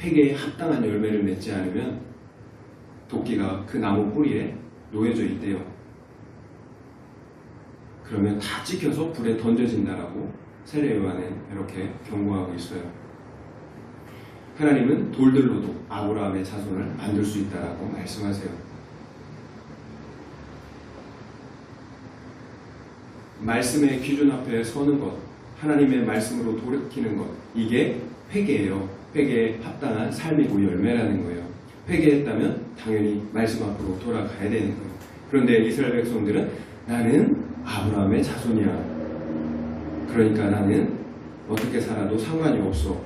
회개에 합당한 열매를 맺지 않으면 도끼가 그 나무 뿌리에 놓여져 있대요. 그러면 다 찍혀서 불에 던져진다라고 세례 요한은 이렇게 경고하고 있어요. 하나님은 돌들로도 아브라함의 자손을 만들 수 있다라고 말씀하세요. 말씀의 기준 앞에 서는 것, 하나님의 말씀으로 돌이키는 것, 이게 회개예요. 회개에 합당한 삶이고 열매라는 거예요. 회개했다면 당연히 말씀 앞으로 돌아가야 되는 거예요. 그런데 이스라엘 백성들은 나는 아브라함의 자손이야. 그러니까 나는 어떻게 살아도 상관이 없어.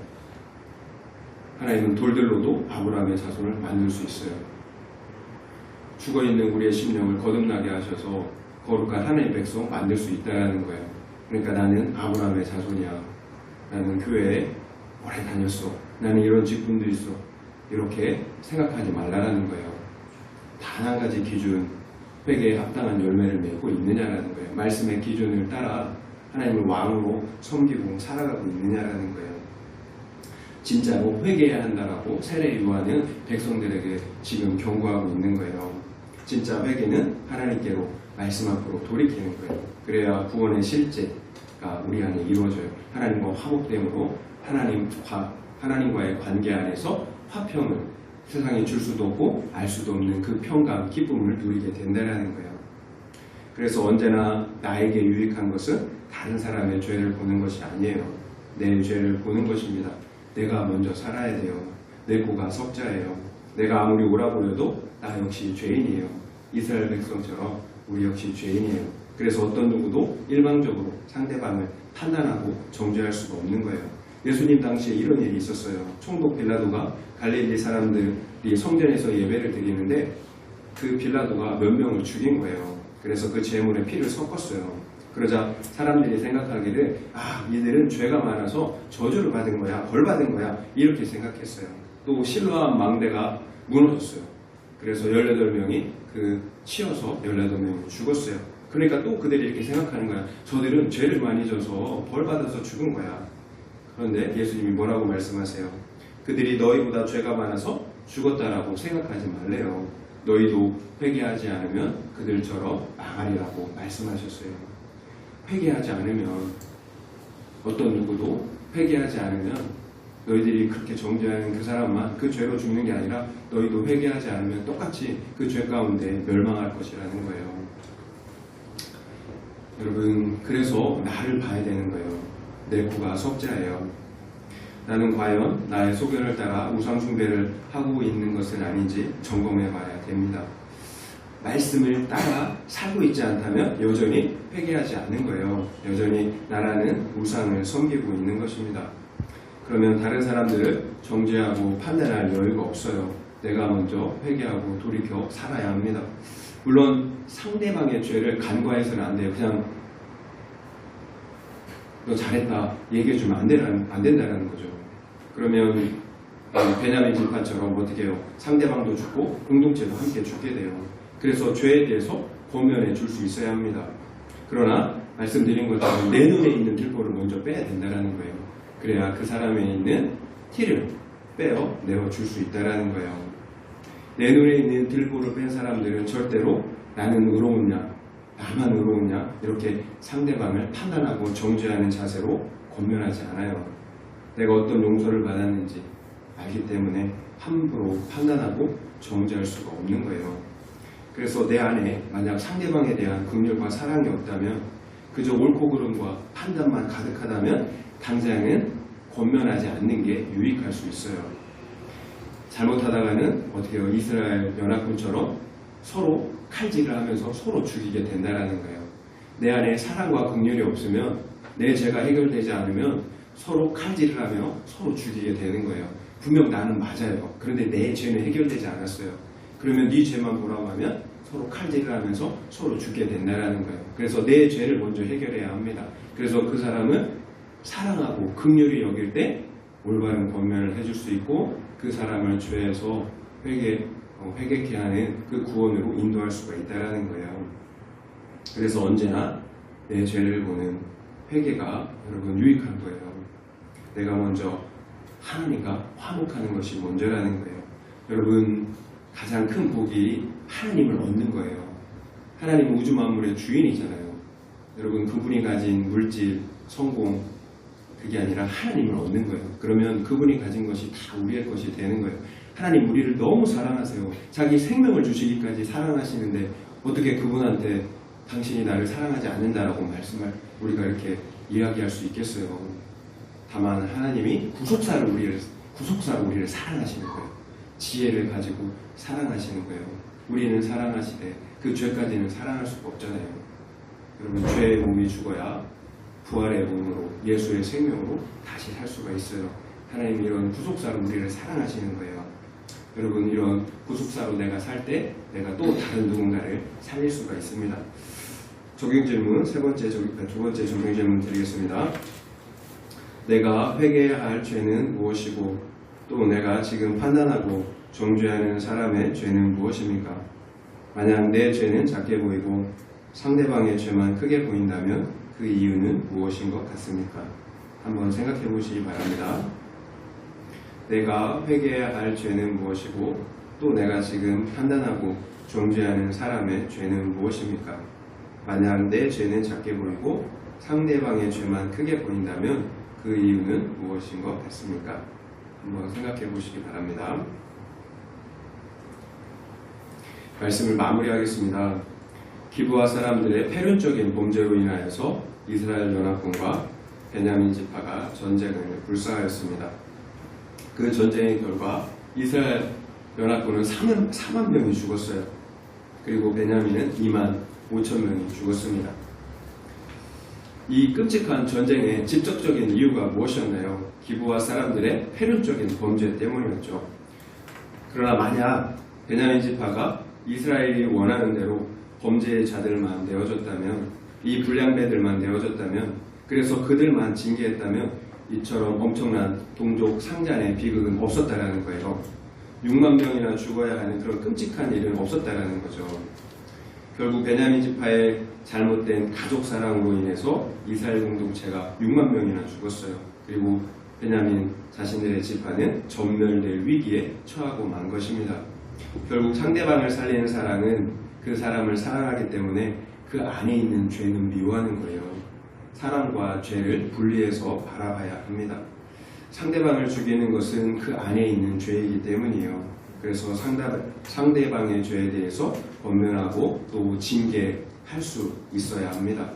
하나님은 돌들로도 아브라함의 자손을 만들 수 있어요. 죽어있는 우리의 심령을 거듭나게 하셔서 거룩한 하나님의 백성 만들 수 있다는 거예요. 그러니까 나는 아브라함의 자손이야. 나는 교회에 오래 다녔어. 나는 이런 직분도 있어. 이렇게 생각하지 말라는 거예요. 단 한 가지 기준, 회개에 합당한 열매를 맺고 있느냐라는 거예요. 말씀의 기준을 따라 하나님을 왕으로 섬기고 살아가고 있느냐라는 거예요. 진짜로 회개해야 한다라고 세례 요한은 백성들에게 지금 경고하고 있는 거예요. 진짜 회개는 하나님께로 말씀 앞으로 돌이키는 거예요. 그래야 구원의 실제가 우리 안에 이루어져요. 하나님과 화목됨으로 하나님과의 관계 안에서 화평을 세상에 줄 수도 없고 알 수도 없는 그 평강, 기쁨을 누리게 된다는 거예요. 그래서 언제나 나에게 유익한 것은 다른 사람의 죄를 보는 것이 아니에요. 내 죄를 보는 것입니다. 내가 먼저 살아야 돼요. 내 코가 석자예요. 내가 아무리 오라고 해도 나 역시 죄인이에요. 이스라엘 백성처럼 우리 역시 죄인이에요. 그래서 어떤 누구도 일방적으로 상대방을 판단하고 정죄할 수가 없는 거예요. 예수님 당시에 이런 일이 있었어요. 총독 빌라도가 갈릴리 사람들이 성전에서 예배를 드리는데 그 빌라도가 몇 명을 죽인 거예요. 그래서 그 제물에 피를 섞었어요. 그러자 사람들이 생각하기를 이들은 죄가 많아서 저주를 받은 거야, 벌 받은 거야, 이렇게 생각했어요. 또 실로암 망대가 무너졌어요. 그래서 18명이 치여서 18명이 죽었어요. 그러니까 또 그들이 이렇게 생각하는 거야. 저들은 죄를 많이 져서 벌 받아서 죽은 거야. 그런데 예수님이 뭐라고 말씀하세요? 그들이 너희보다 죄가 많아서 죽었다라고 생각하지 말래요. 너희도 회개하지 않으면 그들처럼 망하리라고 말씀하셨어요. 회개하지 않으면, 어떤 누구도 회개하지 않으면 너희들이 그렇게 정죄하는 그 사람만 그 죄로 죽는 게 아니라 너희도 회개하지 않으면 똑같이 그 죄 가운데 멸망할 것이라는 거예요. 여러분, 그래서 나를 봐야 되는 거예요. 내 코가 석자예요. 나는 과연 나의 소견을 따라 우상 숭배를 하고 있는 것은 아닌지 점검해 봐야 됩니다. 말씀을 따라 살고 있지 않다면 여전히 회개하지 않는 거예요. 여전히 나라는 우상을 섬기고 있는 것입니다. 그러면 다른 사람들을 정죄하고 판단할 여유가 없어요. 내가 먼저 회개하고 돌이켜 살아야 합니다. 물론 상대방의 죄를 간과해서는 안 돼요. 그냥 너 잘했다 얘기해주면 안 된다는 거죠. 그러면 베냐민 진파처럼 어떻게 해요? 상대방도 죽고 공동체도 함께 죽게 돼요. 그래서 죄에 대해서 권면해 줄 수 있어야 합니다. 그러나 말씀드린 것처럼 내 눈에 있는 들보를 먼저 빼야 된다는 거예요. 그래야 그 사람에 있는 티를 내어 줄 수 있다는 거예요. 내 눈에 있는 들보를 뺀 사람들은 절대로 나는 의로우냐, 나만 의로우냐 이렇게 상대방을 판단하고 정죄하는 자세로 권면하지 않아요. 내가 어떤 용서를 받았는지 알기 때문에 함부로 판단하고 정죄할 수가 없는 거예요. 그래서 내 안에 만약 상대방에 대한 긍휼과 사랑이 없다면, 그저 옳고 그름과 판단만 가득하다면 당장은 권면하지 않는 게 유익할 수 있어요. 잘못하다가는 어떻게 해요? 이스라엘 연합군처럼 서로 칼질을 하면서 서로 죽이게 된다는 거예요. 내 안에 사랑과 긍휼이 없으면, 내 죄가 해결되지 않으면 서로 칼질을 하며 서로 죽이게 되는 거예요. 분명 나는 맞아요. 그런데 내 죄는 해결되지 않았어요. 그러면 네 죄만 보라고 하면 서로 칼질을 하면서 서로 죽게 된다는 거예요. 그래서 내 죄를 먼저 해결해야 합니다. 그래서 그 사람은 사랑하고 긍휼히 여길 때 올바른 권면을 해줄 수 있고, 그 사람을 죄에서 회개케 하는 그 구원으로 인도할 수가 있다는 거예요. 그래서 언제나 내 죄를 보는 회개가 여러분 유익한 거예요. 내가 먼저 하나님과 화목하는 것이 먼저라는 거예요. 여러분, 가장 큰 복이 하나님을 얻는 거예요. 하나님은 우주 만물의 주인이잖아요. 여러분, 그분이 가진 물질, 성공, 그게 아니라 하나님을 얻는 거예요. 그러면 그분이 가진 것이 다 우리의 것이 되는 거예요. 하나님 우리를 너무 사랑하세요. 자기 생명을 주시기까지 사랑하시는데 어떻게 그분한테 당신이 나를 사랑하지 않는다라고 말씀을 우리가 이렇게 이야기할 수 있겠어요. 다만 하나님이 구속사로 우리를 사랑하시는 거예요. 지혜를 가지고 사랑하시는 거예요. 우리는 사랑하시되 그 죄까지는 사랑할 수가 없잖아요. 여러분, 죄의 몸이 죽어야 부활의 몸으로 예수의 생명으로 다시 살 수가 있어요. 하나님이 이런 구속사로 우리를 사랑하시는 거예요. 여러분, 이런 구속사로 내가 살 때 내가 또 다른 누군가를 살릴 수가 있습니다. 적용질문 두 번째 적용질문 드리겠습니다. 내가 회개해야 할 죄는 무엇이고 또 내가 지금 판단하고 정죄하는 사람의 죄는 무엇입니까? 만약 내 죄는 작게 보이고 상대방의 죄만 크게 보인다면 그 이유는 무엇인 것 같습니까? 한번 생각해 보시기 바랍니다. 내가 회개해야 할 죄는 무엇이고 또 내가 지금 판단하고 정죄하는 사람의 죄는 무엇입니까? 만약 내 죄는 작게 보이고 상대방의 죄만 크게 보인다면 그 이유는 무엇인 것 같습니까? 한번 생각해 보시기 바랍니다. 말씀을 마무리하겠습니다. 기브아 사람들의 패륜적인 범죄로 인하여서 이스라엘 연합군과 베냐민 지파가 전쟁을 불사하였습니다. 그 전쟁의 결과 이스라엘 연합군은 4만 명이 죽었어요. 그리고 베냐민은 2만 5천 명이 죽었습니다. 이 끔찍한 전쟁의 직접적인 이유가 무엇이었나요? 기브아 사람들의 패륜적인 범죄 때문이었죠. 그러나 만약 베냐민 지파가 이스라엘이 원하는 대로 범죄의 자들만 내어줬다면, 이 불량배들만 내어줬다면, 그래서 그들만 징계했다면 이처럼 엄청난 동족 상잔의 비극은 없었다라는 거예요. 6만 명이나 죽어야 하는 그런 끔찍한 일은 없었다라는 거죠. 결국 베냐민 지파의 잘못된 가족 사랑으로 인해서 이스라엘 공동체가 6만 명이나 죽었어요. 그리고 베냐민 자신들의 지파는 전멸될 위기에 처하고 만 것입니다. 결국 상대방을 살리는 사랑은 그 사람을 사랑하기 때문에 그 안에 있는 죄는 미워하는 거예요. 사랑과 죄를 분리해서 바라봐야 합니다. 상대방을 죽이는 것은 그 안에 있는 죄이기 때문이에요. 그래서 상대방의 죄에 대해서 권면하고 또 징계할 수 있어야 합니다.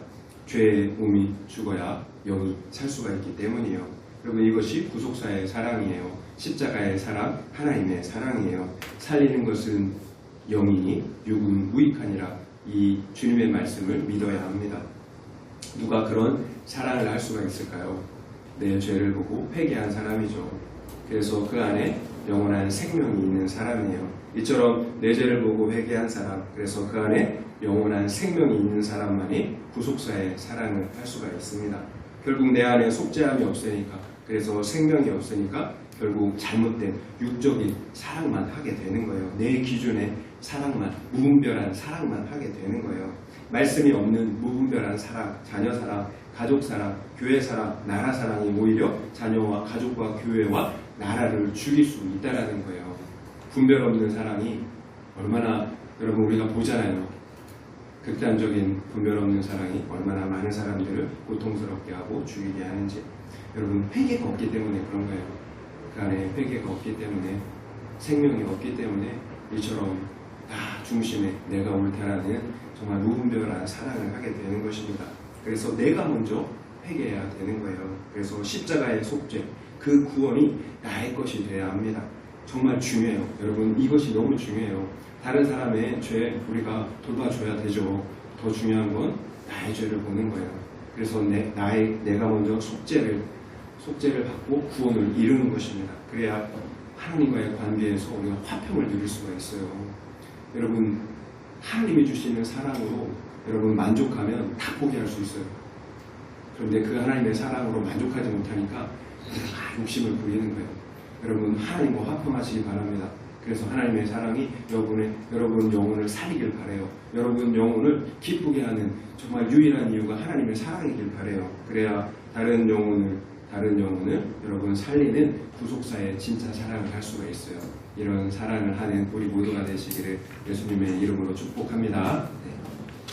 죄의 몸이 죽어야 영이 살 수가 있기 때문이에요. 여러분, 이것이 구속사의 사랑이에요. 십자가의 사랑, 하나님의 사랑이에요. 살리는 것은 영이니 육은 무익하니라, 이 주님의 말씀을 믿어야 합니다. 누가 그런 사랑을 할 수가 있을까요? 내 죄를 보고 회개한 사람이죠. 그래서 그 안에 영원한 생명이 있는 사람이에요. 이처럼 내 죄를 보고 회개한 사람, 그래서 그 안에 영원한 생명이 있는 사람만이 구속사의 사랑을 할 수가 있습니다. 결국 내 안에 속죄함이 없으니까, 그래서 생명이 없으니까 결국 잘못된 육적인 사랑만 하게 되는 거예요. 내 기준의 사랑만, 무분별한 사랑만 하게 되는 거예요. 말씀이 없는 무분별한 사랑, 자녀 사랑, 가족 사랑, 교회 사랑, 나라 사랑이 오히려 자녀와 가족과 교회와 나라를 죽일 수 있다라는 거예요. 분별 없는 사랑이 얼마나 여러분 우리가 보잖아요. 극단적인 분별 없는 사랑이 얼마나 많은 사람들을 고통스럽게 하고 죽이게 하는지. 여러분 회개가 없기 때문에 그런 거예요. 그 안에 회개가 없기 때문에 생명이 없기 때문에 이처럼 다 중심에 내가 옳다라는 정말 무분별한 사랑을 하게 되는 것입니다. 그래서 내가 먼저 회개해야 되는 거예요. 그래서 십자가의 속죄, 그 구원이 나의 것이 되어야 합니다. 정말 중요해요. 여러분 이것이 너무 중요해요. 다른 사람의 죄 우리가 돌봐줘야 되죠. 더 중요한 건 나의 죄를 보는 거예요. 그래서 내가 먼저 속죄를 받고 구원을 이루는 것입니다. 그래야 하나님과의 관계에서 우리가 화평을 누릴 수가 있어요. 여러분 하나님이 주시는 사랑으로 여러분 만족하면 다 포기할 수 있어요. 그런데 그 하나님의 사랑으로 만족하지 못하니까 우리가 욕심을 부리는 거예요. 여러분 하나님과 화평하시기 바랍니다. 그래서 하나님의 사랑이 여러분 영혼을 살리길 바라요. 여러분 영혼을 기쁘게 하는 정말 유일한 이유가 하나님의 사랑이길 바라요. 그래야 다른 영혼을 여러분 살리는 구속사의 진짜 사랑을 할 수가 있어요. 이런 사랑을 하는 우리 모두가 되시기를 예수님의 이름으로 축복합니다. 네.